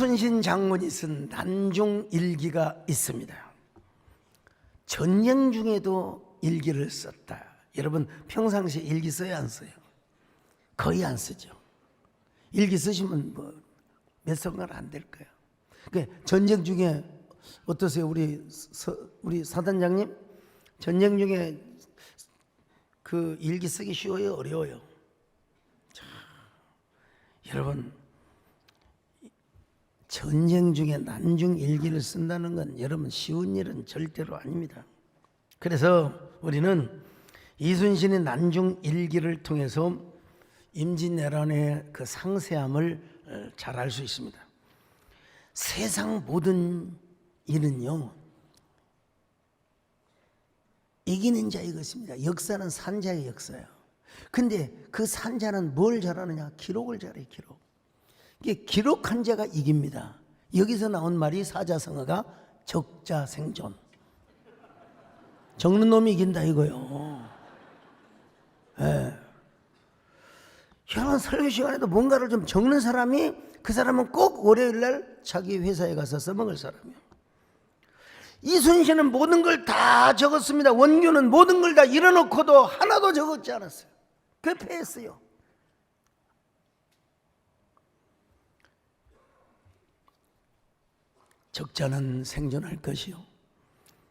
이순신 장군이 쓴 난중일기가 있습니다. 전쟁 중에도 일기를 썼다. 여러분 평상시에 일기 써요, 안 써요? 거의 안 쓰죠. 일기 쓰시면 뭐 몇 성간 안 될 거예요. 그러니까 전쟁 중에 어떠세요? 우리 사단장님, 전쟁 중에 그 일기 쓰기 쉬워요, 어려워요? 자, 여러분 전쟁 중에 난중 일기를 쓴다는 건 여러분 쉬운 일은 절대로 아닙니다. 그래서 우리는 이순신의 난중 일기를 통해서 임진왜란의 그 상세함을 잘 알 수 있습니다. 세상 모든 일은요, 이기는 자의 것입니다. 역사는 산자의 역사예요. 근데 그 산자는 뭘 잘하느냐? 기록을 잘해요, 기록. 이게 기록한 자가 이깁니다. 여기서 나온 말이 사자성어가 적자생존. 적는 놈이 이긴다 이거요. 예. 여러분 설교 시간에도 뭔가를 좀 적는 사람이, 그 사람은 꼭 월요일날 자기 회사에 가서 써먹을 사람이에요. 이순신은 모든 걸 다 적었습니다. 원균은 모든 걸 다 이뤄놓고도 하나도 적었지 않았어요. 그 패했어요. 적자는 생존할 것이요,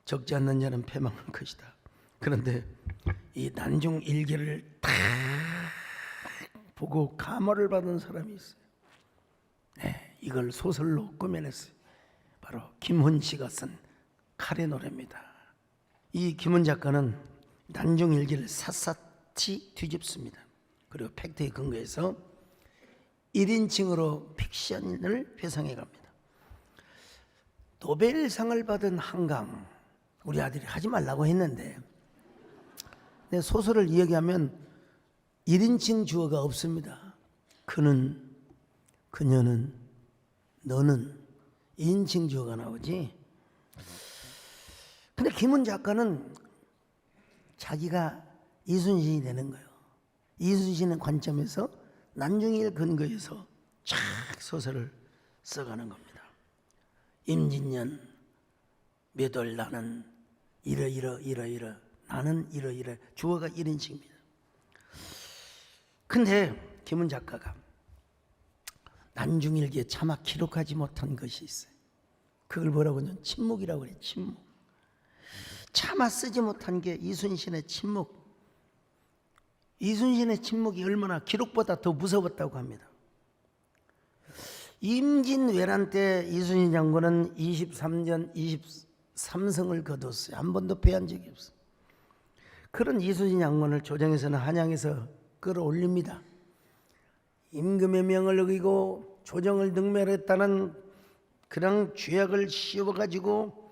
적지 않는 자는 패망할 것이다. 그런데 이 난중 일기를 다 보고 감화를 받은 사람이 있어요. 네, 이걸 소설로 꾸며냈어요. 바로 김훈 씨가 쓴 칼의 노래입니다. 이 김훈 작가는 난중 일기를 샅샅이 뒤집습니다. 그리고 팩트에 근거해서 1인칭으로 픽션을 회상해 갑니다. 노벨상을 받은 한강, 우리 아들이 하지 말라고 했는데, 내 소설을 이야기하면 1인칭 주어가 없습니다. 그는, 그녀는, 너는 2인칭 주어가 나오지. 근데 김훈 작가는 자기가 이순신이 되는 거예요. 이순신의 관점에서 난중일 근거에서 쫙 소설을 써가는 겁니다. 임진년 몇 월 나는 이러 나는 이러 주어가 1인칭입니다. 근데 김훈 작가가 난중일기에 차마 기록하지 못한 것이 있어요. 그걸 뭐라고 하냐면 침묵이라고 그래요. 침묵. 차마 쓰지 못한 게 이순신의 침묵. 이순신의 침묵이 얼마나 기록보다 더 무서웠다고 합니다. 임진왜란 때 이순신 장군은 23전 23승을 거뒀어요. 한 번도 패한 적이 없어요. 그런 이순신 장군을 조정에서는 한양에서 끌어올립니다. 임금의 명을 어기고 조정을 능멸했다는 그런 죄악을 씌워가지고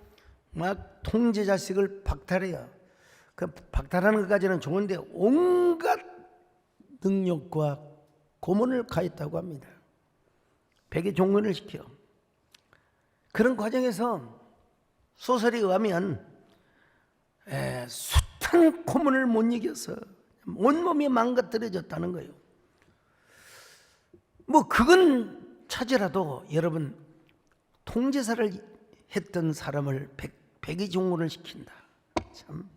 막 통제 자식을 박탈해요. 그 박탈하는 것까지는 좋은데 온갖 능력과 고문을 가했다고 합니다. 백의 종근을 시켜. 그런 과정에서 소설에 의하면 숱한 고문을 못 이겨서 온몸이 망가뜨려졌다는 거예요. 뭐 그건 차지라도 여러분, 통제사를 했던 사람을 백의 종군을 시킨다. 참,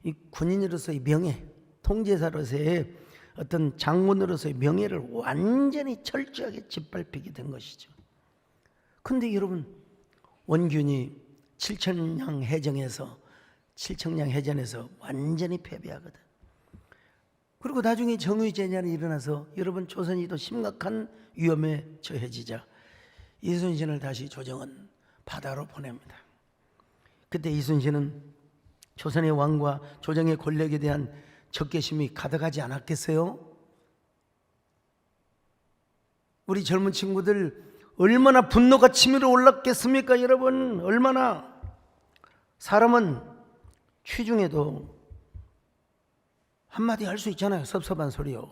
이 군인으로서의 명예, 통제사로서의 어떤 장군으로서의 명예를 완전히 철저하게 짓밟히게 된 것이죠. 근데 여러분, 원균이 칠천량 해전에서 완전히 패배하거든. 그리고 나중에 정의제전이 일어나서 여러분 조선이 더 심각한 위험에 처해지자 이순신을 다시 조정은 바다로 보냅니다. 그때 이순신은 조선의 왕과 조정의 권력에 대한 적개심이 가득하지 않았겠어요? 우리 젊은 친구들 얼마나 분노가 치밀어 올랐겠습니까? 여러분, 얼마나. 사람은 취중에도 한마디 할 수 있잖아요. 섭섭한 소리요.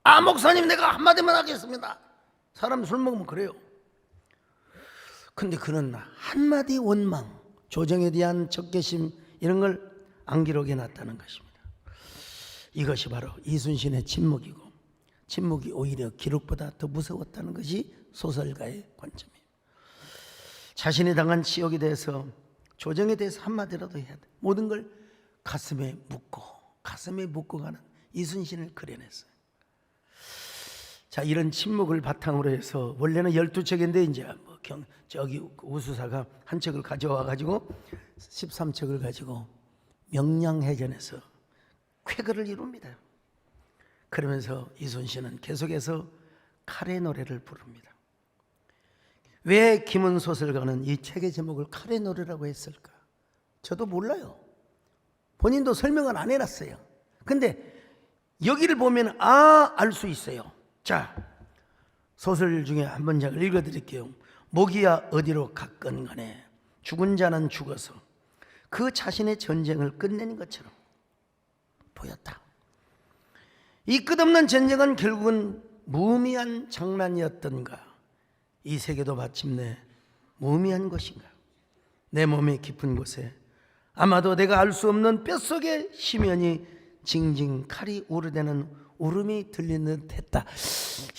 아, 목사님 내가 한마디만 하겠습니다. 사람 술 먹으면 그래요. 근데 그는 한마디 원망, 조정에 대한 적개심 이런 걸 안 기록해 놨다는 것입니다. 이것이 바로 이순신의 침묵이고, 침묵이 오히려 기록보다 더 무서웠다는 것이 소설가의 관점입니다. 자신이 당한 치욕에 대해서, 조정에 대해서 한마디라도 해야 돼. 모든 걸 가슴에 묻고 가는 이순신을 그려냈어요. 자, 이런 침묵을 바탕으로 해서 원래는 12척인데 이제 저기 우수사가 한 척을 가져와 가지고 13척을 가지고 명량해전에서 쾌거를 이룹니다. 그러면서 이순신은 계속해서 칼의 노래를 부릅니다. 왜 김은소설가는 이 책의 제목을 칼의 노래라고 했을까? 저도 몰라요. 본인도 설명을 안 해놨어요. 근데 여기를 보면 알 수 있어요. 자, 소설 중에 한 문장을 읽어드릴게요. 목이야 어디로 갔건 간에 죽은 자는 죽어서 그 자신의 전쟁을 끝내는 것처럼 보였다. 이 끝없는 전쟁은 결국은 무의미한 장난이었던가, 이 세계도 마침내 무의미한 것인가. 내 몸의 깊은 곳에 아마도 내가 알 수 없는 뼛속에 심연이 징징 칼이 우르대는 울음이 들리는 듯 했다.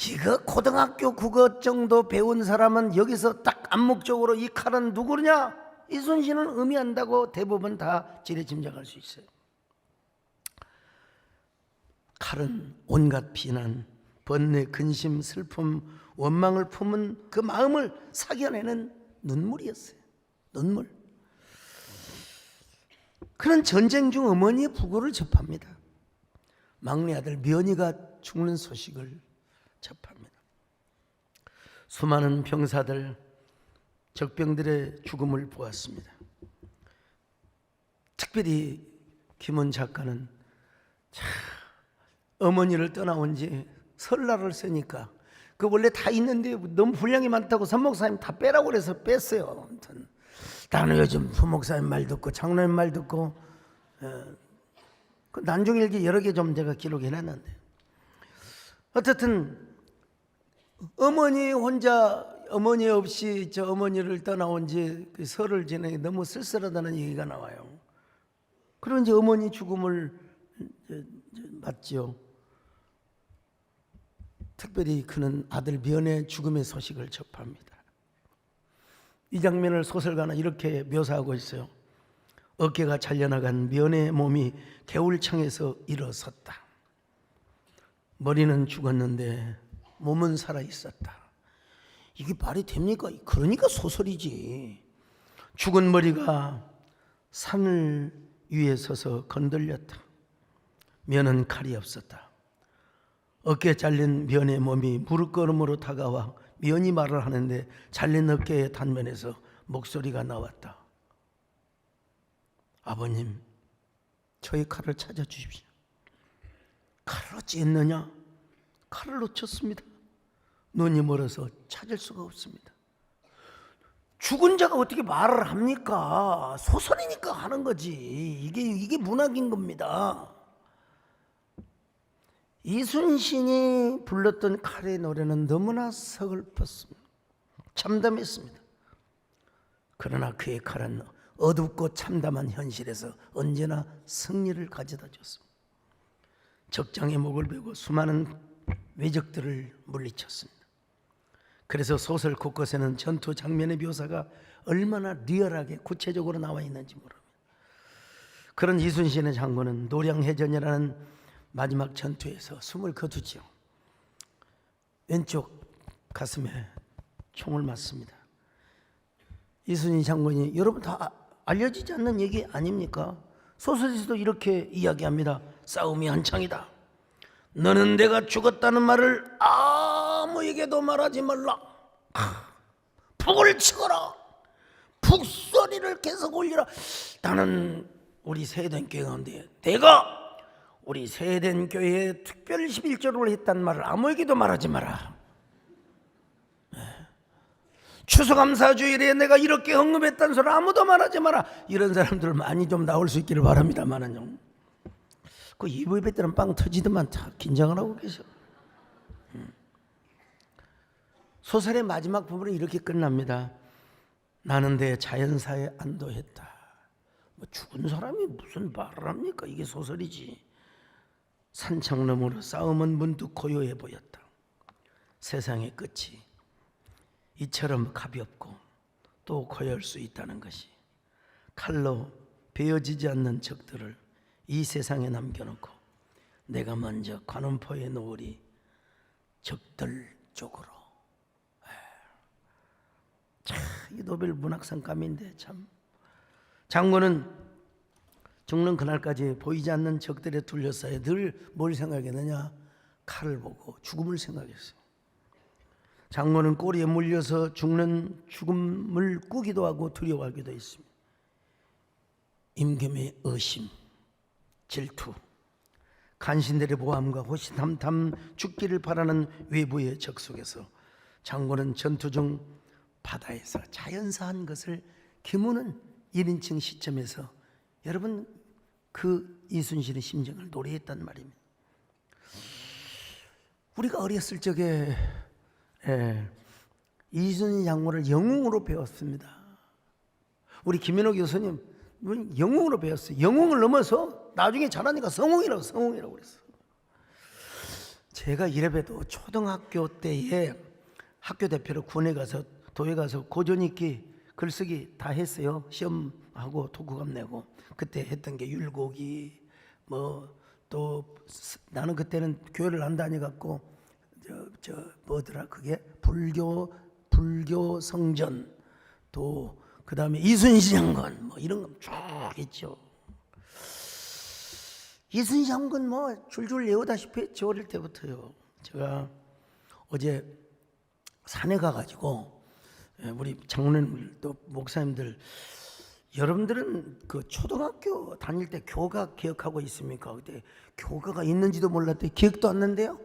이거 고등학교 국어 정도 배운 사람은 여기서 딱 암묵적으로 이 칼은 누구냐? 이순신을 의미한다고 대부분 다 지레짐작할 수 있어요. 칼은 온갖 비난, 번뇌, 근심, 슬픔, 원망을 품은 그 마음을 사겨내는 눈물이었어요. 눈물. 그는 전쟁 중 어머니의 부고를 접합니다. 막내 아들 면이가 죽는 소식을 접합니다. 수많은 병사들, 적병들의 죽음을 보았습니다. 특별히 김원 작가는 어머니를 떠나온 지 설날을 쓰니까 그 원래 다 있는데 너무 분량이 많다고 선목사님 다 빼라고 그래서 뺐어요. 아무튼 나는 요즘 부목사님 말 듣고 장로님 말 듣고 그 난중일기 여러 개 좀 제가 기록해놨는데, 어쨌든 어머니 혼자, 어머니 없이 저 어머니를 떠나온 지 그 설을 지내기 너무 쓸쓸하다는 얘기가 나와요. 그런 이제 어머니 죽음을 맞지요. 특별히 그는 아들 면의 죽음의 소식을 접합니다. 이 장면을 소설가는 이렇게 묘사하고 있어요. 어깨가 잘려나간 면의 몸이 개울창에서 일어섰다. 머리는 죽었는데 몸은 살아있었다. 이게 말이 됩니까? 그러니까 소설이지. 죽은 머리가 산을 위에 서서 건들렸다. 면은 칼이 없었다. 어깨에 잘린 면의 몸이 무릎걸음으로 다가와 면이 말을 하는데 잘린 어깨의 단면에서 목소리가 나왔다. 아버님, 저의 칼을 찾아주십시오. 칼을 어찌했느냐? 칼을 놓쳤습니다. 눈이 멀어서 찾을 수가 없습니다. 죽은 자가 어떻게 말을 합니까? 소설이니까 하는 거지. 이게 문학인 겁니다. 이순신이 불렀던 칼의 노래는 너무나 서글펐습니다. 참담했습니다. 그러나 그의 칼은 어둡고 참담한 현실에서 언제나 승리를 가져다 줬습니다. 적장의 목을 베고 수많은 외적들을 물리쳤습니다. 그래서 소설 곳곳에는 전투 장면의 묘사가 얼마나 리얼하게 구체적으로 나와 있는지 모릅니다. 그런 이순신의 장군은 노량해전이라는 마지막 전투에서 숨을 거두지요. 왼쪽 가슴에 총을 맞습니다. 이순신 장군이, 여러분 다 알려지지 않는 얘기 아닙니까? 소설에서도 이렇게 이야기합니다. 싸움이 한창이다. 너는 내가 죽었다는 말을 아무에게도 말하지 말라. 북을 치거라. 북소리를 계속 올리라. 나는 우리 세된 교회 가운데 내가 우리 세된 교회에 특별 11조를 했단 말을 아무에게도 말하지 마라. 추수감사주일에 내가 이렇게 헌금했다는 소리 아무도 말하지 마라. 이런 사람들 많이 좀 나올 수 있기를 바랍니다만은요. 그 이부 예배 때는 빵 터지더만 다 긴장을 하고 계셔. 소설의 마지막 부분은 이렇게 끝납니다. 나는 내 자연사에 안도했다. 뭐 죽은 사람이 무슨 말을 합니까? 이게 소설이지. 산창 너머로 싸움은 문득 고요해 보였다. 세상의 끝이 이처럼 가볍고 또 고할 수 있다는 것이, 칼로 베어지지 않는 적들을 이 세상에 남겨놓고 내가 먼저 관음포에 놓으리 적들 쪽으로. 참, 이 노벨 문학상감인데 참. 장군은 죽는 그날까지 보이지 않는 적들에 둘러싸여 늘 뭘 생각했느냐? 칼을 보고 죽음을 생각했어요. 장군은 꼬리에 물려서 죽는 죽음을 꾸기도 하고 두려워하기도 했습니다. 임금의 의심, 질투, 간신들의 모함과 호시탐탐 죽기를 바라는 외부의 적 속에서 장군은 전투 중 바다에서 자연사한 것을 기무는 1인칭 시점에서 여러분 그 이순신의 심정을 노래했단 말입니다. 우리가 어렸을 적에 이순신 장군을 영웅으로 배웠습니다. 우리 김민호 교수님 영웅으로 배웠어요. 영웅을 넘어서 나중에 잘하니까 성웅이라고 그랬어. 제가 이래봬도 초등학교 때에 학교 대표로 군에 가서 도에 가서 고전읽기 글쓰기 다 했어요. 시험하고 독후감 내고. 그때 했던 게 율곡이 또 나는 그때는 교회를 안 다녀갖고 뭐더라 그게 불교 성전, 또 그 다음에 이순신 장군 이런 거 쭉 했죠. 이순신 장군 줄줄 외우다시피 했죠. 어릴 때부터요. 제가 어제 산에 가가지고 우리 장로님들 또 목사님들, 여러분들은 그 초등학교 다닐 때 교가 기억하고 있습니까? 그때 교가가 있는지도 몰랐대요. 기억도 안 난대요.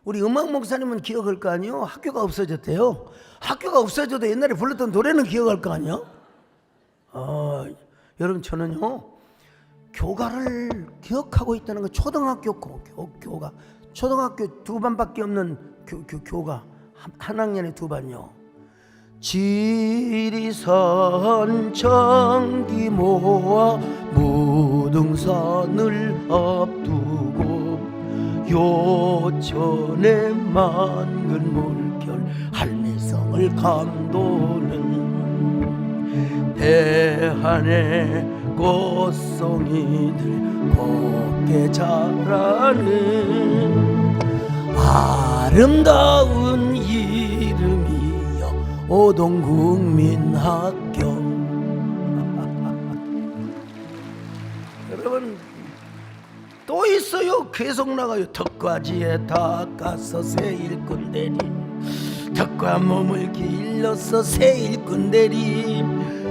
우리 음악 목사님은 기억할 거 아니에요? 학교가 없어졌대요. 학교가 없어져도 옛날에 불렀던 노래는 기억할 거 아니에요? 여러분 저는요 교가를 기억하고 있다는 거. 초등학교 교가 초등학교 2반밖에 없는 교가 한 학년에 2반요. 지리산 장기 모아 무등산을 앞두고 요천의 맑은 물결 할미성을 감도는 배한의 꽃송이들 곱게 자라는 아름다운 이름이여 오동국민학교. 여러분 또 있어요. 계속 나가요. 턱까지에 닦아서 새 일꾼들이 턱과 몸을 길러서 새 일꾼들이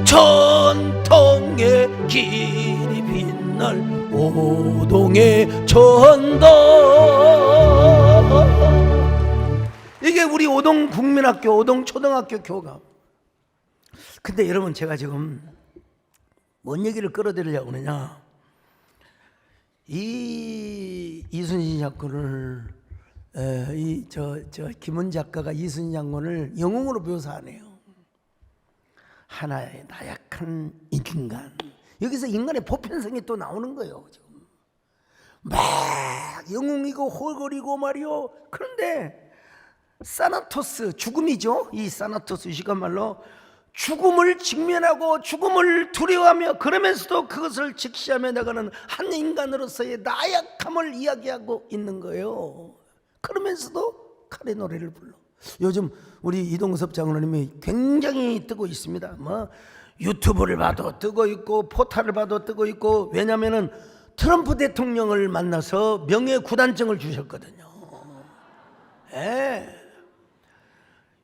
전통의 길이 빛날 오동의 전당. 이게 우리 오동 국민학교, 오동 초등학교 교감. 근데 여러분 제가 지금 뭔 얘기를 끌어들이려고 그러냐? 이 이순신 장군을 김은 작가가 이순신 장군을 영웅으로 묘사하네요. 하나의 나약한 인간. 여기서 인간의 보편성이 또 나오는 거예요. 지금 막 영웅이고 홀거리고 말이요. 그런데 사나토스, 죽음이죠. 이 사나토스 유식한 말로 죽음을 직면하고 죽음을 두려워하며 그러면서도 그것을 직시하며 나가는 한 인간으로서의 나약함을 이야기하고 있는 거예요. 그러면서도 칼의 노래를 불러. 요즘 우리 이동섭 장로님이 굉장히 뜨고 있습니다. 유튜브를 봐도 뜨고 있고 포탈을 봐도 뜨고 있고. 왜냐하면 트럼프 대통령을 만나서 명예 구단증을 주셨거든요.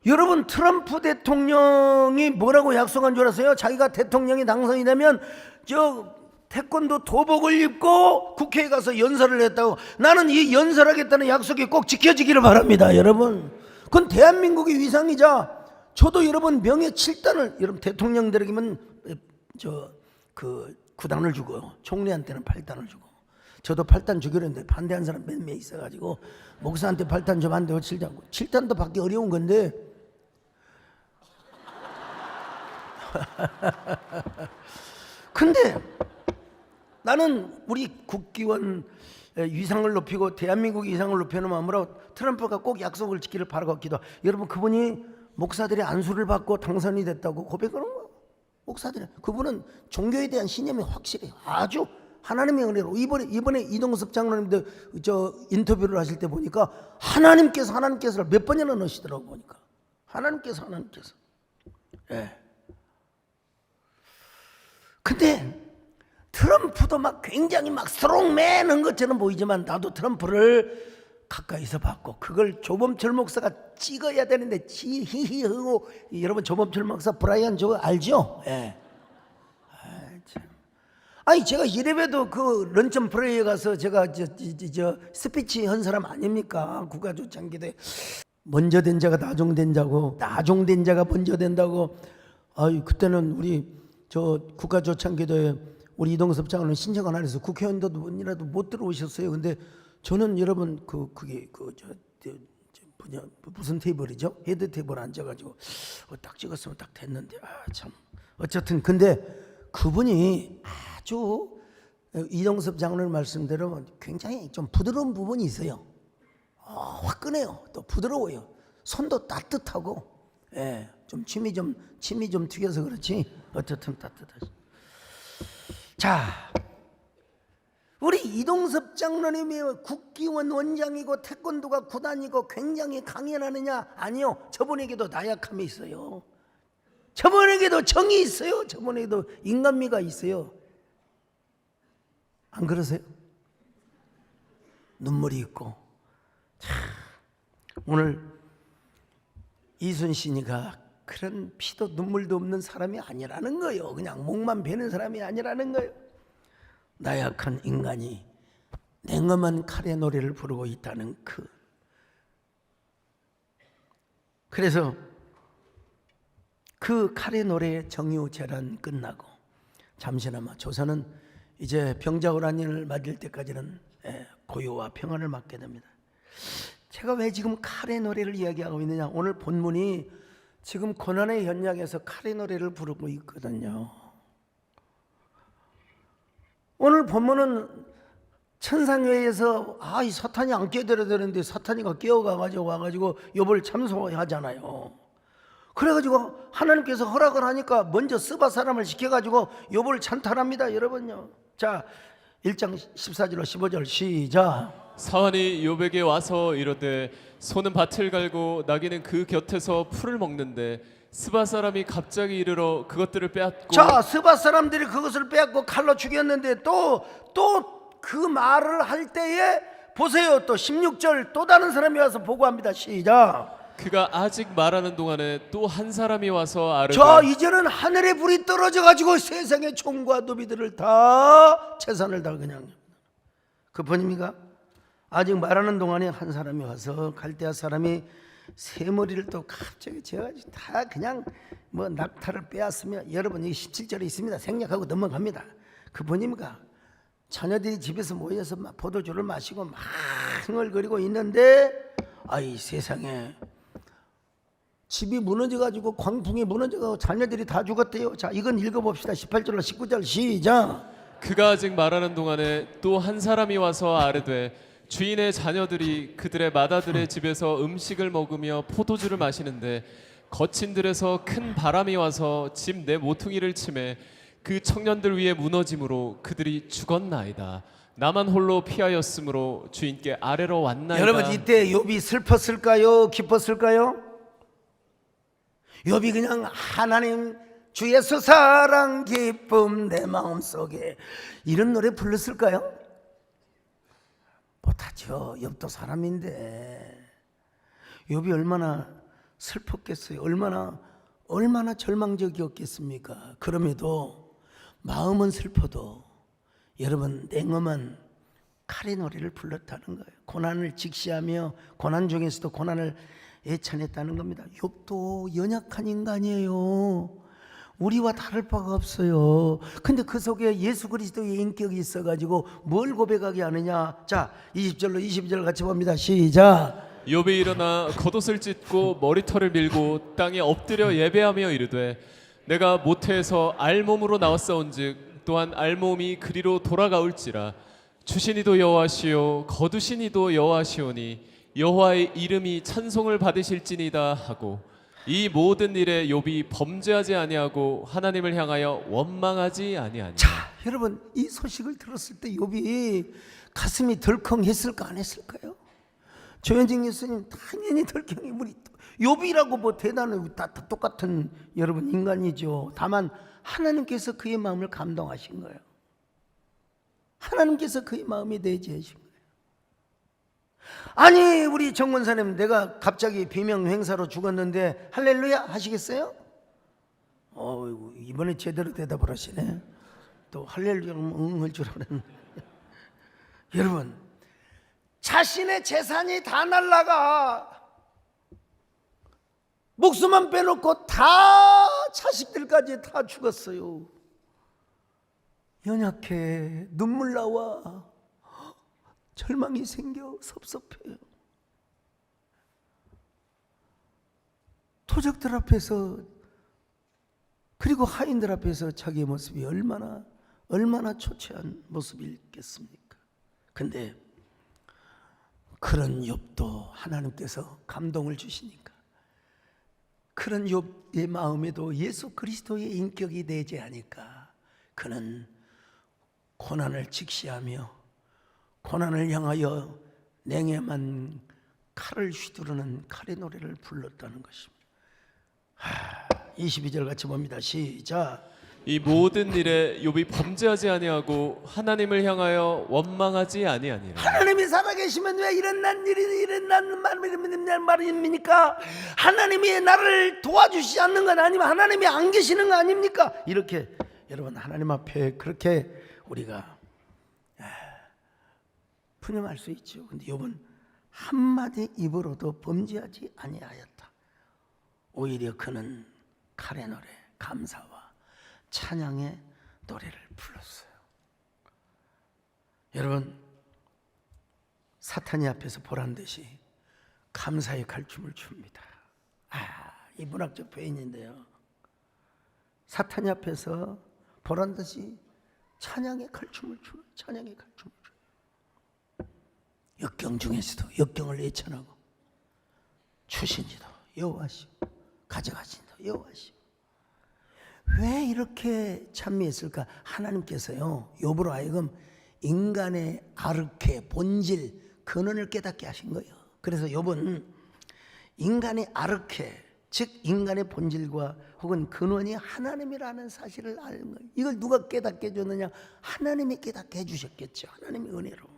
여러분 트럼프 대통령이 뭐라고 약속한 줄 아세요? 자기가 대통령이 당선이 되면 태권도 도복을 입고 국회에 가서 연설을 했다고. 나는 이 연설하겠다는 약속이 꼭 지켜지기를 바랍니다. 여러분 그건 대한민국의 위상이자, 저도 여러분 명예 7단을, 여러분 대통령들에게는 그 9단을 주고 총리한테는 8단을 주고, 저도 8단 주기로 했는데 반대한 사람 몇 명 있어가지고 목사한테 8단 좀 안 되고 7단도 받기 어려운 건데 근데 나는 우리 국기원 위상을 높이고 대한민국의 위상을 높이는 마음으로 트럼프가 꼭 약속을 지키를 바라고 기도. 여러분 그분이 목사들이 안수를 받고 당선이 됐다고 고백하는 거예요. 목사들이. 그분은 종교에 대한 신념이 확실해요. 아주 하나님의 은혜로. 이번에 이동섭 장로님도 저 인터뷰를 하실 때 보니까 하나님께서를 몇 번이나 넣으시더라고 보니까. 하나님께서. 예. 근데 트럼프도 막 굉장히 막 스트롱맨 한 것처럼 보이지만 나도 트럼프를 가까이서 봤고 그걸 조범철 목사가 찍어야 되는데 히히 하고 여러분 조범철 목사 브라이언 저거 알죠? 예. 아니 제가 이래봬도 그 런천 프레이에 가서 제가 저 스피치 한 사람 아닙니까? 국가조창기대 먼저 된 자가 나중된 자고 나중된 자가 먼저 된다고. 아유 그때는 우리 저 국가조창기대에 우리 이동섭 장로는 신청 안 해서 국회의원도 못 들어오셨어요. 근데 저는 여러분 그게 무슨 테이블이죠? 헤드 테이블 앉아가지고 딱 찍었으면 딱 됐는데 참 어쨌든 근데 그분이 아주 이동섭 장로님 말씀대로 굉장히 좀 부드러운 부분이 있어요. 화끈해요. 또 부드러워요. 손도 따뜻하고 예, 좀 침이 좀 튀겨서 그렇지 어쨌든 따뜻하죠. 자, 우리 이동섭 장로님이 국기원 원장이고 태권도가 구단이고 굉장히 강연하느냐? 아니요. 저분에게도 나약함이 있어요. 저분에게도 정이 있어요. 저분에게도 인간미가 있어요. 안 그러세요? 눈물이 있고. 자, 오늘 이순신이가 그런 피도 눈물도 없는 사람이 아니라는 거예요. 그냥 목만 베는 사람이 아니라는 거예요. 나약한 인간이 냉엄한 칼의 노래를 부르고 있다는 그래서 그 칼의 노래의 정유재란 끝나고 잠시나마 조선은 이제 병자호란을 맞을 때까지는 고요와 평안을 맞게 됩니다. 제가 왜 지금 칼의 노래를 이야기하고 있느냐? 오늘 본문이 지금 고난의 현장에서 칼의 노래를 부르고 있거든요. 오늘 본문은 천상회에서 이 사탄이 안 깨들어야 되는데 사탄이가 깨어가가지고 와가지고 욥을 참소하잖아요. 그래가지고 하나님께서 허락을 하니까 먼저 스바 사람을 시켜가지고 욥을 찬탈합니다. 여러분요. 자 1장 14절로 15절 시작. 사환이 욥에게 와서 이르되 소는 밭을 갈고 나귀는 그 곁에서 풀을 먹는데 스바 사람이 갑자기 이르러 그것들을 빼앗고. 자 스바 사람들이 그것을 빼앗고 칼로 죽였는데 또 그 말을 할 때에 보세요. 또 16절 또 다른 사람이 와서 보고합니다. 시작. 그가 아직 말하는 동안에 또 한 사람이 와서 아르되. 자 이제는 하늘에 불이 떨어져 가지고 세상의 총과 노비들을 다 재산을 다 그냥 그 번입니까? 아직 말하는 동안에 한 사람이 와서 갈대아 사람이 세 머리를 또 갑자기 재가지고 다 그냥 뭐 낙타를 빼앗으며 여러분 여기 17절에 있습니다. 생략하고 넘어갑니다. 그 번입니까? 자녀들이 집에서 모여서 막 포도주를 마시고 막 흥얼거리고 있는데 아이 세상에 집이 무너져가지고 광풍이 무너져가지고 자녀들이 다 죽었대요. 자 이건 읽어봅시다. 18절로 19절 시작. 그가 아직 말하는 동안에 또 한 사람이 와서 아르되 주인의 자녀들이 그들의 마다들의 집에서 음식을 먹으며 포도주를 마시는데 거친들에서 큰 바람이 와서 집 내 모퉁이를 치매 그 청년들 위에 무너짐으로 그들이 죽었나이다. 나만 홀로 피하였으므로 주인께 아래로 왔나이다. 여러분 이때 욥이 슬펐을까요? 기뻤을까요? 욥이 그냥 하나님 주 예수 사랑 기쁨 내 마음속에 이런 노래 불렀을까요? 못하죠. 욥도 사람인데 욥이 얼마나 슬펐겠어요. 얼마나 절망적이었겠습니까? 그럼에도 마음은 슬퍼도 여러분 냉엄한 칼의 노래를 불렀다는 거예요. 고난을 직시하며 고난 중에서도 고난을 애찬했다는 겁니다. 욥도 연약한 인간이에요. 우리와 다를 바가 없어요. 근데 그 속에 예수 그리스도의 인격이 있어가지고 뭘 고백하게 하느냐? 자 20절로 22절 같이 봅니다. 시작. 욥이 일어나 겉옷을 찢고 머리털을 밀고 땅에 엎드려 예배하며 이르되 내가 모태에서 알몸으로 나왔사온즉 또한 알몸이 그리로 돌아가올지라. 주시니도 여호와시요 거두시니도 여호와시오니 여호와의 이름이 찬송을 받으실지니다 하고. 이 모든 일에 욥이 범죄하지 아니하고 하나님을 향하여 원망하지 아니하니. 자, 여러분 이 소식을 들었을 때 욥이 가슴이 덜컹했을까 안 했을까요? 조현진 교수님 당연히 덜컹이 우리 욥이라고 뭐 대단한 다 똑같은 여러분 인간이죠. 다만 하나님께서 그의 마음을 감동하신 거예요. 하나님께서 그의 마음에 내재하신 거예요. 아니 우리 정권사님 내가 갑자기 비명 행사로 죽었는데 할렐루야 하시겠어요? 이번에 제대로 대답을 하시네. 또 할렐루야는 응할 줄 알았네. 여러분 자신의 재산이 다 날라가 목숨만 빼놓고 다 자식들까지 다 죽었어요. 연약해 눈물 나와 절망이 생겨 섭섭해요. 토적들 앞에서 그리고 하인들 앞에서 자기의 모습이 얼마나 초췌한 모습이겠습니까? 근데 그런 욥도 하나님께서 감동을 주시니까 그런 욥의 마음에도 예수 그리스도의 인격이 내재하니까 그는 고난을 직시하며 고난을 향하여 냉해만 칼을 휘두르는 칼의 노래를 불렀다는 것입니다. 22절 같이 봅니다. 시작. 이 모든 일에 욥이 범죄하지 아니하고 하나님을 향하여 원망하지 아니하니라. 하나님이 살아계시면 왜 이런 말입니까? 하나님이 나를 도와주시지 않는 건 아니면 하나님이 안 계시는 거 아닙니까? 이렇게 여러분 하나님 앞에 그렇게 우리가 푸념할 수 있죠. 근데 욥은 한마디 입으로도 범죄하지 아니하였다. 오히려 그는 칼의 노래, 감사와 찬양의 노래를 불렀어요. 여러분 사탄이 앞에서 보란듯이 감사의 칼춤을 춥니다. 이 문학적 표현인데요. 사탄이 앞에서 보란듯이 찬양의 칼춤을 추는 찬양의 칼춤을 추는 역경 중에서도 역경을 예천하고 추신지도 여호와시오 가져가신다 여호와시오. 왜 이렇게 찬미했을까? 하나님께서요 욥으로 하여금 인간의 아르케 본질 근원을 깨닫게 하신 거예요. 그래서 욥은 인간의 아르케 즉 인간의 본질과 혹은 근원이 하나님이라는 사실을 아는 거예요. 이걸 누가 깨닫게 해줬느냐? 하나님이 깨닫게 해주셨겠죠. 하나님의 은혜로.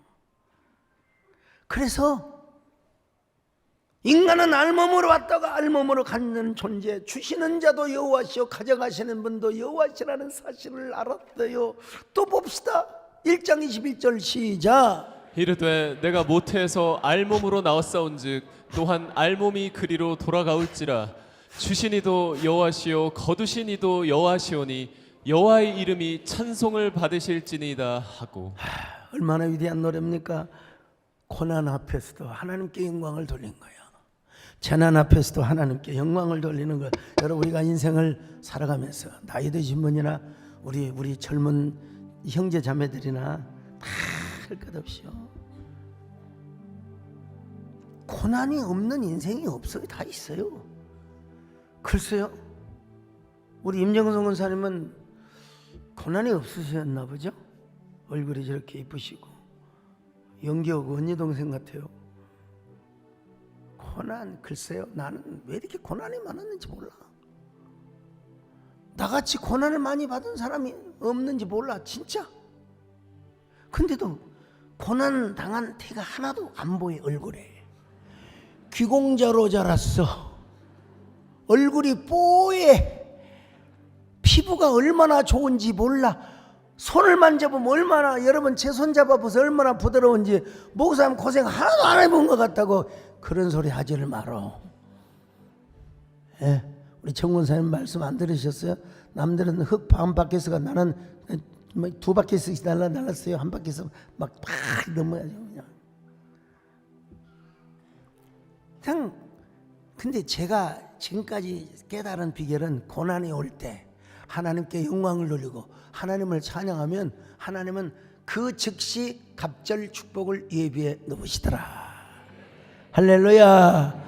그래서 인간은 알몸으로 왔다가 알몸으로 가는 존재, 주시는 자도 여호와시오 가져가시는 분도 여호와시라는 사실을 알았어요. 또 봅시다. 1장 21절 시작. 이르되 내가 모태에서 알몸으로 나왔사온즉 또한 알몸이 그리로 돌아가올지라. 주시니도 여호와시오 거두시니도 여호와시오니 여호와의 이름이 찬송을 받으실지니이다 하고. 얼마나 위대한 노래입니까? 고난 앞에서도 하나님께 영광을 돌린 거예요. 재난 앞에서도 하나님께 영광을 돌리는 것. 여러분 우리가 인생을 살아가면서 나이 드신 분이나 우리 젊은 형제 자매들이나 다 할 것 없이요. 고난이 없는 인생이 없어요. 다 있어요. 글쎄요. 우리 임정성 권사님은 고난이 없으셨나 보죠? 얼굴이 저렇게 이쁘시고 연기하고 언니 동생 같아요. 고난 글쎄요. 나는 왜 이렇게 고난이 많았는지 몰라. 나같이 고난을 많이 받은 사람이 없는지 몰라 진짜. 근데도 고난 당한 티가 하나도 안 보여. 얼굴에 귀공자로 자랐어. 얼굴이 뽀얘. 피부가 얼마나 좋은지 몰라. 손을 만져보면 얼마나, 여러분 제 손 잡아보세요. 얼마나 부드러운지. 목사님 고생 하나도 안 해본 것 같다고 그런 소리 하지를 말어. 예, 우리 정권사님 말씀 안 들으셨어요? 남들은 흙 한 바퀴에서가 나는 두 바퀴씩 날랐어요. 한 바퀴에서 막 넘어야죠. 그냥 근데 제가 지금까지 깨달은 비결은 고난이 올 때 하나님께 영광을 돌리고 하나님을 찬양하면 하나님은 그 즉시 갑절 축복을 예비해 놓으시더라. 할렐루야.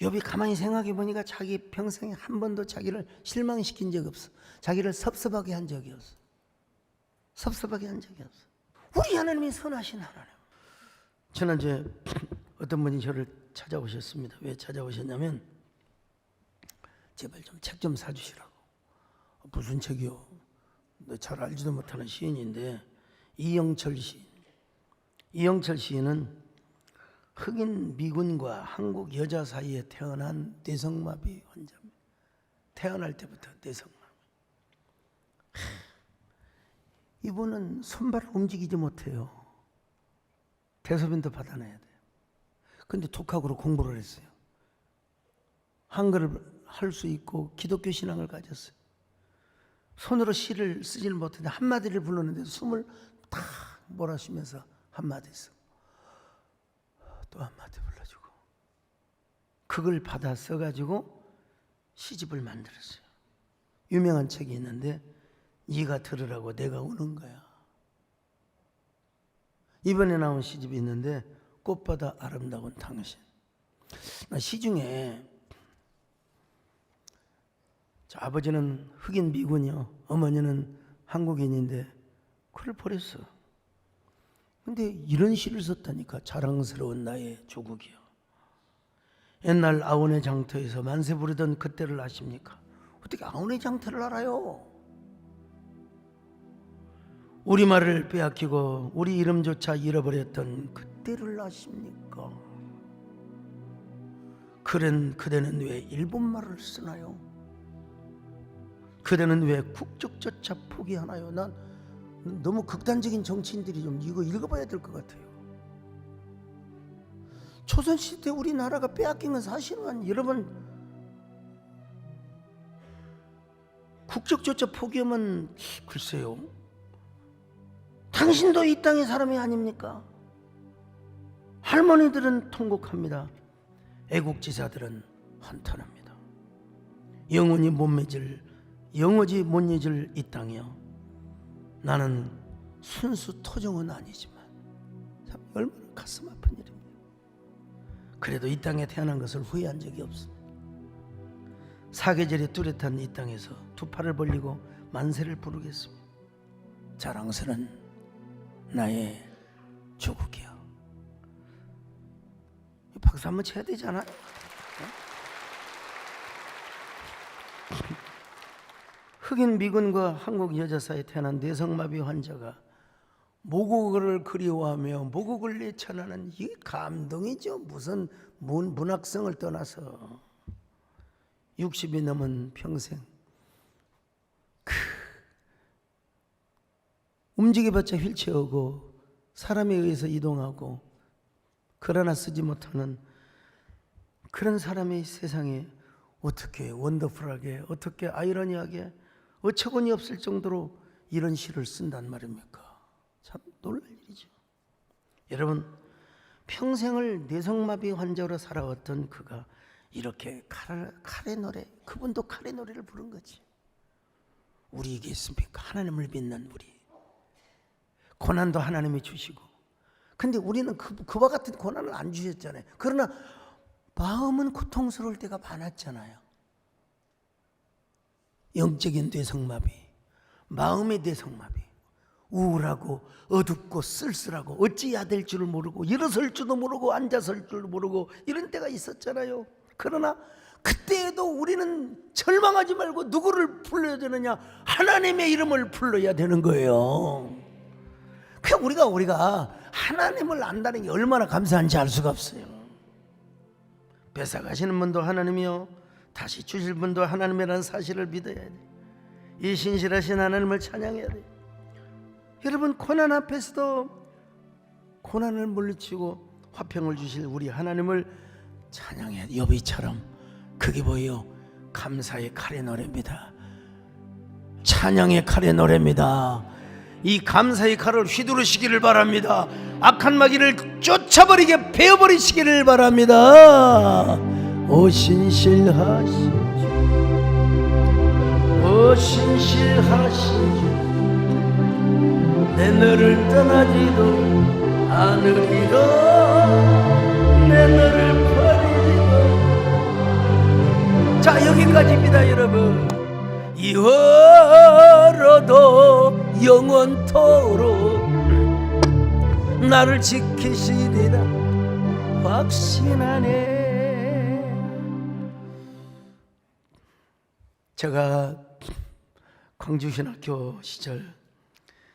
욥이 가만히 생각해 보니까 자기 평생에 한 번도 자기를 실망시킨 적이 없어. 자기를 섭섭하게 한 적이 없어. 섭섭하게 한 적이 없어. 우리 하나님이 선하신 하나님. 지난주에 어떤 분이 저를 찾아오셨습니다. 왜 찾아오셨냐면 제발 좀 책 좀 사주시라고. 무슨 책이요? 잘 알지도 못하는 시인인데 이영철 시인. 이영철 시인은 흑인 미군과 한국 여자 사이에 태어난 뇌성마비 환자입니다. 태어날 때부터 뇌성마비. 이분은 손발을 움직이지 못해요. 대소변도 받아내야 돼요. 근데 독학으로 공부를 했어요. 한글을 할 수 있고 기독교 신앙을 가졌어요. 손으로 시를 쓰지는 못했는데 한마디를 불렀는데 숨을 탁 몰아쉬면서 한마디 써. 또 한마디 불러주고 그걸 받아 써가지고 시집을 만들었어요. 유명한 책이 있는데 네가 들으라고 내가 우는 거야. 이번에 나온 시집이 있는데 꽃보다 아름다운 당신. 나 시중에 아버지는 흑인 미군이요, 어머니는 한국인인데 그걸 버렸어. 근데 이런 시를 썼다니까. 자랑스러운 나의 조국이요. 옛날 아우네 장터에서 만세 부르던 그때를 아십니까? 어떻게 아우네 장터를 알아요? 우리말을 빼앗기고 우리 이름조차 잃어버렸던 그때를 아십니까? 그대는 왜 일본말을 쓰나요? 그대는 왜 국적조차 포기하나요? 난 너무 극단적인 정치인들이 좀 이거 읽어봐야 될 것 같아요. 조선시대 우리나라가 빼앗긴 건 사실은 여러분 국적조차 포기하면 글쎄요. 당신도 이 땅의 사람이 아닙니까? 할머니들은 통곡합니다. 애국지사들은 한탄합니다. 영원히 영원히 못 잊을 이 땅이요. 나는 순수 토종은 아니지만 참 얼마나 가슴 아픈 일입니다. 그래도 이 땅에 태어난 것을 후회한 적이 없습니다. 사계절이 뚜렷한 이 땅에서 두 팔을 벌리고 만세를 부르겠습니다. 자랑스러운 나의 조국이여. 박수 한번 쳐야 되지 않아요? 흑인 미군과 한국 여자 사이에 태어난 뇌성마비 환자가 모국어를 그리워하며 모국을 내천하는 이 감동이죠. 무슨 문학성을 떠나서 60이 넘은 평생 움직여봤자 휠체어고 사람에 의해서 이동하고 글 하나 쓰지 못하는 그런 사람의 세상에 어떻게 원더풀하게, 어떻게 아이러니하게, 어처구니 없을 정도로 이런 시를 쓴단 말입니까? 참 놀랄 일이죠. 여러분, 평생을 뇌성마비 환자로 살아왔던 그가 이렇게 칼의 노래, 그분도 칼의 노래를 부른 거지. 우리이겠습니까? 하나님을 믿는 우리. 고난도 하나님이 주시고, 근데 우리는 그와 같은 고난을 안 주셨잖아요. 그러나 마음은 고통스러울 때가 많았잖아요. 영적인 뇌성마비, 마음의 뇌성마비, 우울하고 어둡고 쓸쓸하고 어찌해야 될 줄을 모르고 일어설 줄도 모르고 앉아설 줄도 모르고 이런 때가 있었잖아요. 그러나 그때에도 우리는 절망하지 말고 누구를 불러야 되느냐? 하나님의 이름을 불러야 되는 거예요. 그러니까 우리가 하나님을 안다는 게 얼마나 감사한지 알 수가 없어요. 뺏어가시는 분도 하나님이요, 다시 주실 분도 하나님이라는 사실을 믿어야 돼. 이 신실하신 하나님을 찬양해야 돼. 여러분, 고난 앞에서도 고난을 물리치고 화평을 주실 우리 하나님을 찬양해야 돼. 욥이처럼. 그게 뭐예요? 감사의 칼의 노래입니다. 찬양의 칼의 노래입니다. 이 감사의 칼을 휘두르시기를 바랍니다. 악한 마귀를 쫓아버리게 베어버리시기를 바랍니다. 오 신실하신 주, 오 신실하신 주, 내 너를 떠나지도 않으리라. 내 너를 버리지도 자, 여기까지입니다, 여러분. 이후로도 영원토록 나를 지키시리라 확신하네. 제가 광주신학교 시절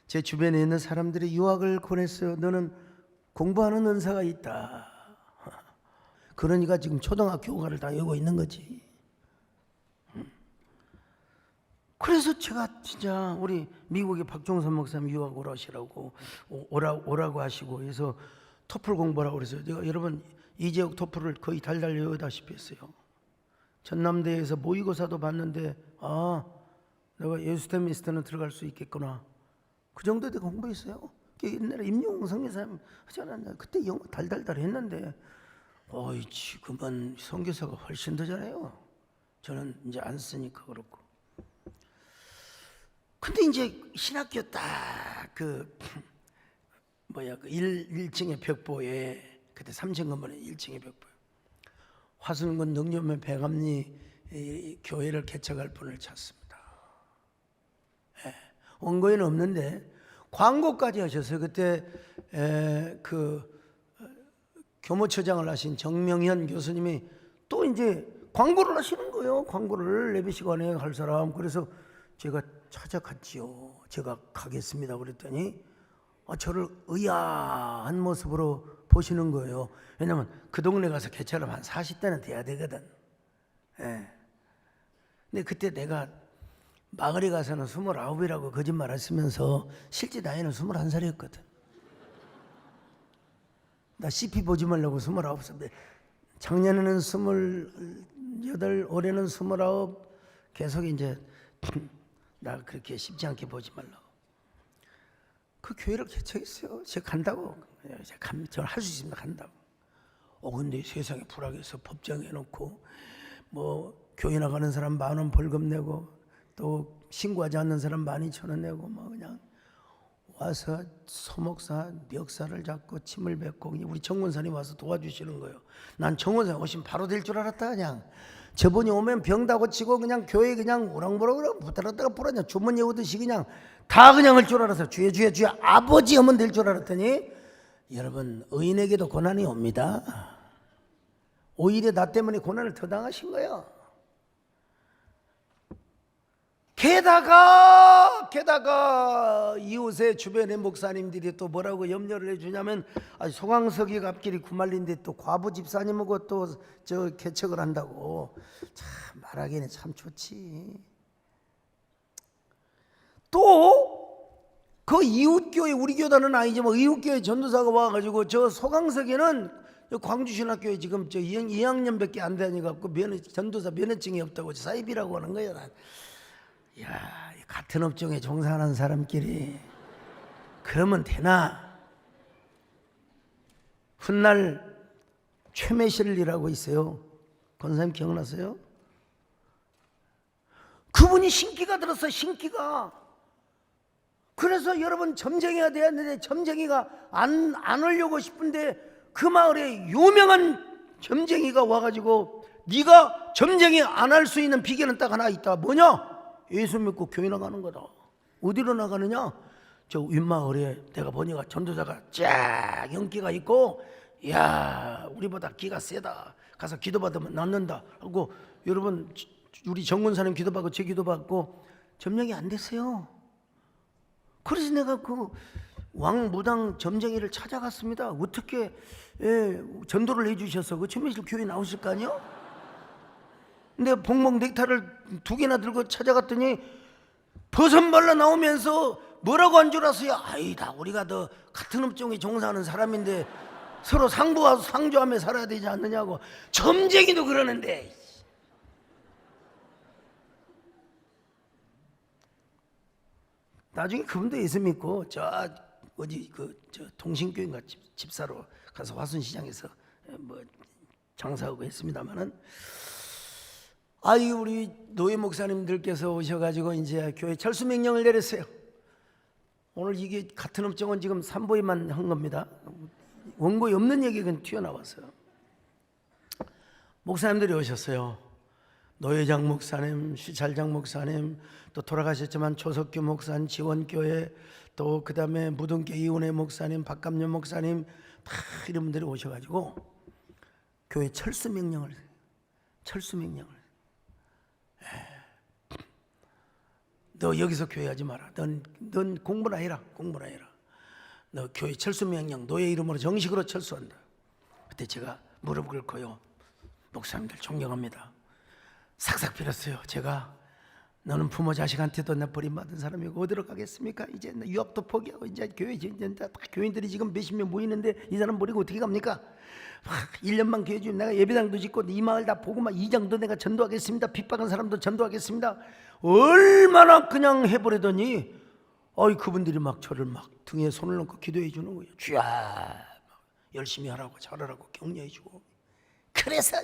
제 주변에 있는 사람들이 유학을 권했어요. 너는 공부하는 은사가 있다. 그러니까 지금 초등학교 교과를 다 외우고 있는 거지. 그래서 제가 진짜 우리 미국의 박종선 목사님 유학 오라고 하시고 해서 토플 공부하라고 그랬어요. 제가 여러분 이재욱 토플을 거의 달달 외우다시피 했어요. 전남대에서 모의고사도 봤는데 내가 예수템 미스터는 들어갈 수 있겠구나. 그 정도 내 공부했어요. 옛날에 임용웅 선교사님 하지 않았나. 그때 영어 달달달 했는데 지금은 선교사가 훨씬 더 잘해요. 저는 이제 안 쓰니까 그렇고. 근데 이제 신학교 딱 그 1층의 벽보에 그때 3층 건물에 1층의 벽보에 화순군 능려면 백암리 교회를 개척할 분을 찾습니다. 원고에는 없는데 광고까지 하셨어요. 그때 그 교무처장을 하신 정명현 교수님이 또 이제 광고를 하시는 거예요. 광고를 예배시간에 할 사람. 그래서 제가 찾아갔지요. 제가 가겠습니다 그랬더니 저를 의아한 모습으로 보시는 거예요. 왜냐면 그 동네 가서 개처럼 한 40대는 돼야 되거든. 근데 그때 내가 마을에 가서는 29이라고 거짓말 하시면서 실제 나이는 21살이었거든. 나 CP 보지 말라고 29살인데 작년에는 28, 올해는 29. 계속 이제 나 그렇게 쉽지 않게 보지 말라고. 그 교회를 개척했어요. 제가 간다고. 저는 할 수 있습니다. 간다고. 근데 세상에 불악해서 법정에 놓고 교회 나가는 사람 10,000원 벌금 내고 또 신고하지 않는 사람 12,000원 내고 그냥 와서 소목사 멱살을 잡고 침을 뱉고 우리 정원사님 와서 도와주시는 거예요. 난 정원사님 오시면 바로 될 줄 알았다. 그냥 저분이 오면 병 다 고치고 그냥 교회 그냥 우렁부렁 붙들었다가 뿌렸냐 주문 외우듯이 그냥 다 그냥 할 줄 알았어요. 주여 아버지 하면 될 줄 알았더니 여러분 의인에게도 고난이 옵니다. 오히려 나 때문에 고난을 더 당하신 거예요. 게다가 이웃의 주변의 목사님들이 또 뭐라고 염려를 해주냐면 소강석이가 앞길이 구말린데 또 과부 집사님하고 또 저 개척을 한다고. 참 말하기는 참 좋지. 또 그 이웃교회 우리 교단은 아니지만 이웃교회 전도사가 와가지고 저 소강석에는 광주신학교에 지금 저 2학년밖에 안 되니까 전도사 면허증이 없다고 사입이라고 하는 거예요. 같은 업종에 종사하는 사람끼리 그러면 되나? 훗날 최매실리라고 있어요. 권사님 기억나세요? 그분이 신기가 들었어요. 신기가. 그래서 여러분 점쟁이가 돼야 되는데 점쟁이가 안 오려고 싶은데 그 마을에 유명한 점쟁이가 와가지고 네가 점쟁이 안 할 수 있는 비결은 딱 하나 있다. 뭐냐? 예수 믿고 교회 나가는 거다. 어디로 나가느냐? 저 윗마을에 내가 보니까 전도자가 쫙 연기가 있고 우리보다 기가 세다. 가서 기도받으면 낫는다 하고 여러분 우리 정군사님 기도받고 제 기도받고 점령이 안 됐어요. 그래서 내가 그 왕무당 점쟁이를 찾아갔습니다. 어떻게 전도를 해주셔서 그 최매실 교회 나오실 거 아니요? 근데 봉봉 넥타를 2개나 들고 찾아갔더니 버선발라 나오면서 뭐라고 한 줄 아세요? 아이다 우리가 더 같은 업종에 종사하는 사람인데 서로 상조하며 살아야 되지 않느냐고. 점쟁이도 그러는데. 나중에 그분도 예수 믿고 저 동신교인가 집사로 가서 화순시장에서 장사하고 했습니다만은 우리 노예 목사님들께서 오셔가지고 이제 교회 철수 명령을 내렸어요. 오늘 이게 같은 업종은 지금 산보에만 한 겁니다. 원고에 없는 얘기가 튀어나왔어요. 목사님들이 오셨어요. 노회장 목사님, 시찰장 목사님, 또 돌아가셨지만 조석규 목사님, 지원교회, 또 그 다음에 무등교 이은혜 목사님, 박감년 목사님, 다 이런 분들이 오셔가지고 교회 철수 명령을 너 여기서 교회 하지 마라. 넌 공부나 해라. 너 교회 철수 명령 너의 이름으로 정식으로 철수한다. 그때 제가 무릎 꿇고요, 목사님들 존경합니다, 삭삭 빌었어요. 제가 너는 부모 자식한테도 나 버림받은 사람이고 어디로 가겠습니까? 이제 나 유학도 포기하고 이제 교회 이제 다 교인들이 지금 몇십 명 모이는데 이 사람 버리고 어떻게 갑니까? 1년만 교회 주면 내가 예배당도 짓고 이 마을 다 보고 막 이장도 내가 전도하겠습니다. 핍박한 사람도 전도하겠습니다. 얼마나 그냥 해버리더니 그분들이 막 저를 막 등에 손을 얹고 기도해 주는 거예요. 주야, 열심히 하라고 잘하라고 격려해 주고. 그래서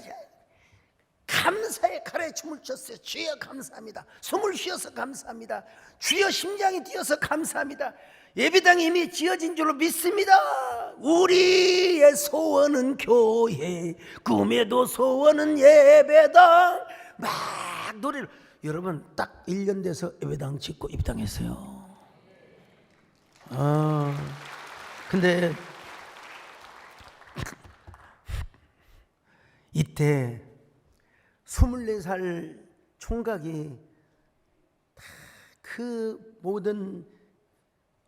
감사의 칼에 춤을 췄어요. 주여 감사합니다. 숨을 쉬어서 감사합니다. 주여 심장이 뛰어서 감사합니다. 예배당이 이미 지어진 줄로 믿습니다. 우리의 소원은 교회, 꿈에도 소원은 예배당. 막 노래를, 여러분 딱 1년 돼서 예배당 짓고 입당했어요. 근데 이때 24살 총각이 그 모든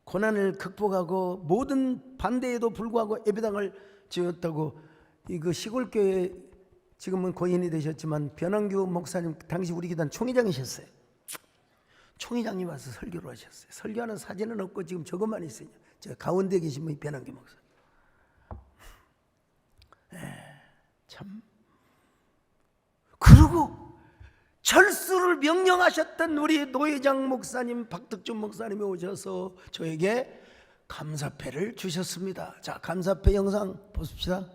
고난을 극복하고 모든 반대에도 불구하고 예배당을 지었다고, 이거 시골교회 지금은 고인이 되셨지만 변환규 목사님 당시 우리 교단 총회장이셨어요. 총회장님 와서 설교를 하셨어요. 설교하는 사진은 없고 지금 저것만 있어요. 저 가운데 계신 분이 변환규 목사. 참. 그리고 철수를 명령하셨던 우리 노회장 목사님, 박덕준 목사님이 오셔서 저에게 감사패를 주셨습니다. 자, 감사패 영상 보십시다.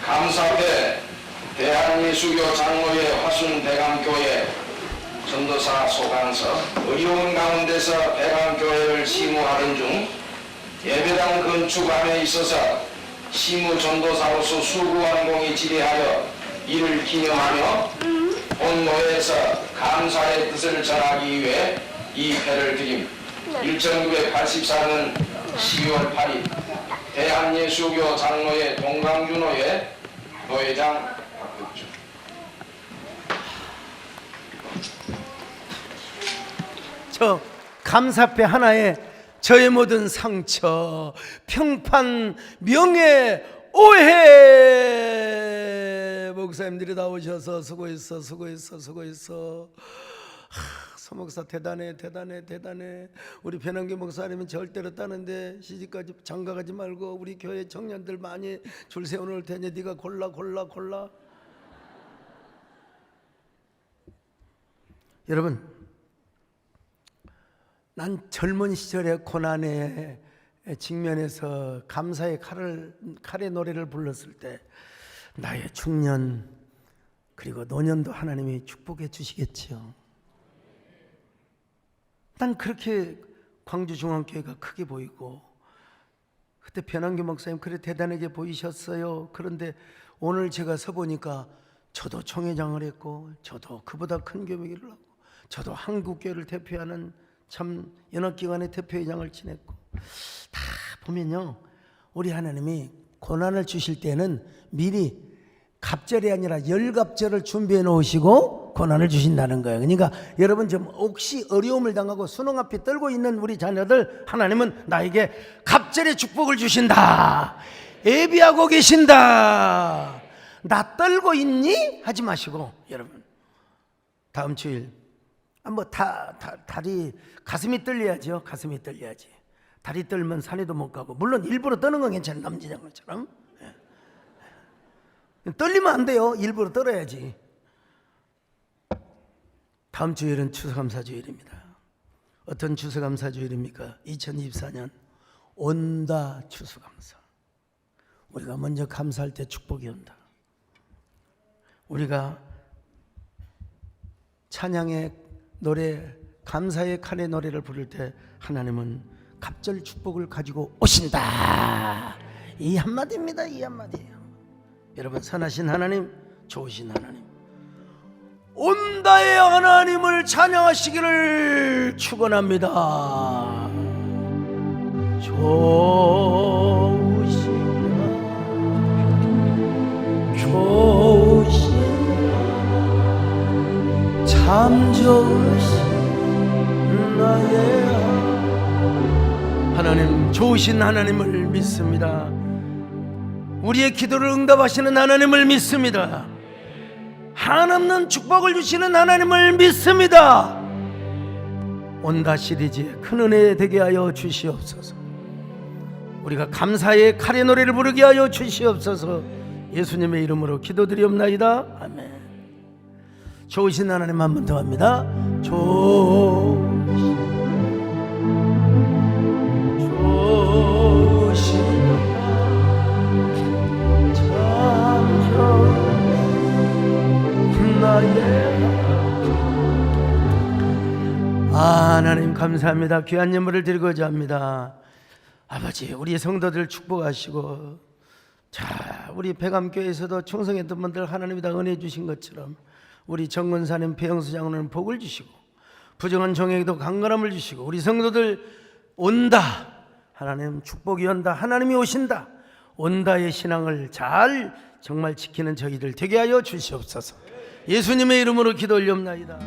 감사패 대한예수교 장로회 화순대감교회 전도사 소강서. 어려운 가운데서 대감교회를 시무하는 중 예배당 건축안에 있어서 시무 전도사로서 수고한 공이 지대하여 이를 기념하며 본 노회에서 감사의 뜻을 전하기 위해 이 패를 드립니다. 1984년 12월 8일 대한예수교 장로회 동강주노회 노회장 박덕준. 저 감사패 하나에 저의 모든 상처, 평판, 명예, 오해, 목사님들이 나오셔서 수고했어. 서목사 대단해. 우리 변환규 목사님은 절대로 따는데 시집까지 장가가지 말고 우리 교회 청년들 많이 줄 세워놓을 테니 네가 골라. 여러분, 난 젊은 시절의 고난에 직면해서 감사의 칼의 노래를 불렀을 때 나의 중년 그리고 노년도 하나님이 축복해 주시겠지요. 난 그렇게 광주중앙교회가 크게 보이고 그때 변환규 목사님 그래 대단하게 보이셨어요. 그런데 오늘 제가 서보니까 저도 총회장을 했고 저도 그보다 큰 교회를 하고 저도 한국교회를 대표하는 참 연합기관의 대표회장을 지냈고, 다 보면요, 우리 하나님이 고난을 주실 때는 미리 갑절이 아니라 열갑절을 준비해 놓으시고 고난을 주신다는 거예요. 그러니까 여러분 좀 혹시 어려움을 당하고 수능 앞에 떨고 있는 우리 자녀들, 하나님은 나에게 갑절의 축복을 주신다, 예비하고 계신다, 나 떨고 있니? 하지 마시고, 여러분 다음 주일 다리 가슴이 떨려야죠. 가슴이 떨려야지. 다리 떨면 산에도 못 가고, 물론 일부러 떠는 건 괜찮아요. 남진장처럼 떨리면 안 돼요. 일부러 떨어야지. 다음 주일은 추수감사주일입니다. 어떤 추수감사주일입니까? 2024년 온다 추수감사. 우리가 먼저 감사할 때 축복이 온다. 우리가 찬양의 노래, 감사의 칼의 노래를 부를 때 하나님은 갑절 축복을 가지고 오신다. 이 한마디입니다. 이 한마디예요. 여러분, 선하신 하나님, 좋으신 하나님, 온다의 하나님을 찬양하시기를 축원합니다. 좋으시나 참 좋으신 나의 하나님, 좋으신 하나님을 믿습니다. 우리의 기도를 응답하시는 하나님을 믿습니다. 한없는 축복을 주시는 하나님을 믿습니다. 온다 시리즈에 큰 은혜 되게 하여 주시옵소서. 우리가 감사의 칼의 노래를 부르게 하여 주시옵소서. 예수님의 이름으로 기도드리옵나이다. 아멘. 좋으신 하나님 한 번 더 합니다. 하나님 감사합니다. 귀한 예물을 드리고자 합니다. 아버지, 우리 성도들 축복하시고, 자, 우리 백암교회에서도 충성했던 분들 하나님이 다 은혜 주신 것처럼 우리 정근사님, 배영수 장로는 복을 주시고, 부정한 종에게도 강건함을 주시고, 우리 성도들 온다, 하나님 축복이 온다, 하나님이 오신다, 온다의 신앙을 잘 정말 지키는 저희들 되게 하여 주시옵소서. 예수님의 이름으로 기도 올리옵나이다.